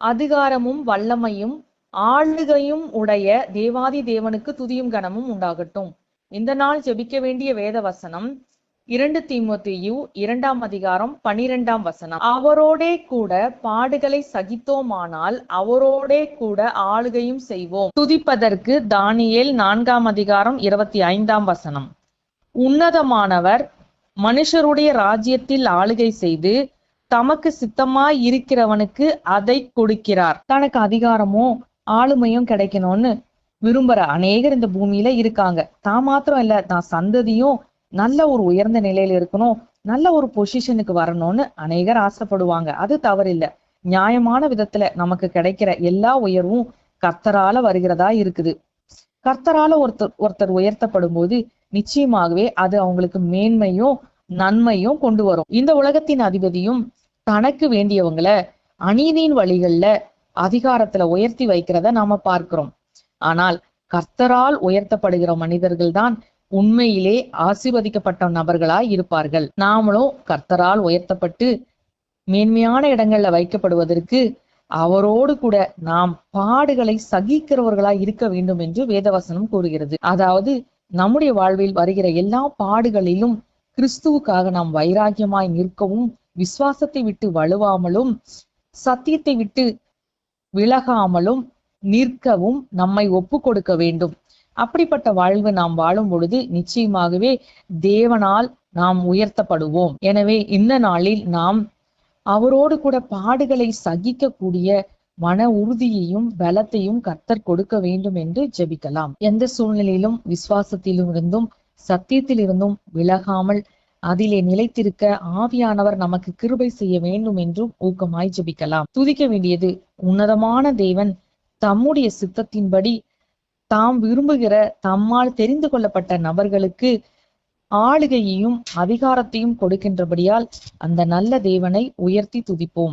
அதிகாரமும் வல்லமையும் ஆளுகையும் உடைய தேவாதி தேவனுக்கு துதியும் கனமும் உண்டாகட்டும். இந்த நாள் ஜெபிக்க வேண்டிய வேத வசனம் 2 தீமோத்தேயு 2 அவரோடே கூட பாடுகளை சகித்தோமானால் அவரோடே கூட ஆளுகையும் செய்வோம். துதிப்பதற்கு தானியேல் 4 உன்னதமானவர் மனுஷருடைய ராஜ்யத்தில் ஆளுகை செய்து தமக்கு சித்தமாய் இருக்கிறவனுக்கு அதை கொடுக்கிறார். தனக்கு அதிகாரமோ ஆளுமையும் கிடைக்கணும்னு விரும்புற அநேகர் இந்த பூமியில இருக்காங்க. தான் மாத்திரம் இல்ல, தான் சந்ததியும் நல்ல ஒரு உயர்ந்த நிலையில இருக்கணும், நல்ல ஒரு பொசிஷனுக்கு வரணும்னு அநேகர் ஆசைப்படுவாங்க. அது தவறில்லை. நியாயமான விதத்துல நமக்கு கிடைக்கிற எல்லா உயர்வும் கர்த்தரால வருகிறதா இருக்குது. கர்த்தரால ஒருத்தர் உயர்த்தப்படும் போது நிச்சயமாகவே அது அவங்களுக்கு மேன்மையும் நன்மையும் கொண்டு வரும். இந்த உலகத்தின் அதிபதியும் தனக்கு வேண்டியவங்களை அநீதியின் வழிகள்ல அதிகாரத்துல உயர்த்தி வைக்கிறத நாம பார்க்கிறோம். ஆனால் கர்த்தரால் உயர்த்தப்படுகிற மனிதர்கள் தான் உண்மையிலே ஆசீர்வதிக்கப்பட்ட நபர்களாய் இருப்பார்கள். நாமளும் கர்த்தரால் உயர்த்தப்பட்டு மேன்மையான இடங்கள்ல வைக்கப்படுவதற்கு அவரோடு கூட நாம் பாடுகளை சகிக்கிறவர்களாய் இருக்க வேண்டும் என்று வேதவசனம் கூறுகிறது. அதாவது நம்முடைய வாழ்வில் வருகிற எல்லா பாடுகளிலும் கிறிஸ்துவுக்காக நாம் வைராக்கியமாய் நிற்கவும், விசுவாசத்தை விட்டு வலுவாமலும், சத்தியத்தை விட்டு விலகாமலும் நிற்கவும் நம்மை ஒப்பு கொடுக்க வேண்டும். அப்படிப்பட்ட வாழ்வு நாம் வாழும் பொழுது நிச்சயமாகவே தேவனால் நாம் உயர்த்தப்படுவோம். எனவே இந்த நாளில் நாம் அவரோடு கூட பாடுகளை சகிக்கக்கூடிய மன உறுதியையும் பலத்தையும் கர்த்தர் கொடுக்க வேண்டும் என்று ஜெபிக்கலாம். எந்த சூழ்நிலையிலும் விசுவாசத்திலும் இருந்தும் சத்தியத்தில் இருந்தும் விலகாமல் அதிலே நிலைத்திருக்க ஆவியானவர் நமக்கு கிருபை செய்ய வேண்டும் என்றும் ஊக்கமாய் ஜெபிக்கலாம். துதிக்க வேண்டியது உன்னதமான தேவன் தம்முடைய சித்தத்தின்படி தாம் விரும்புகிற தம்மால் தெரிந்து கொள்ளப்பட்ட நபர்களுக்கு ஆளுகையையும் அதிகாரத்தையும் கொடுக்கின்றபடியால் அந்த நல்ல தேவனை உயர்த்தி துதிப்போம்.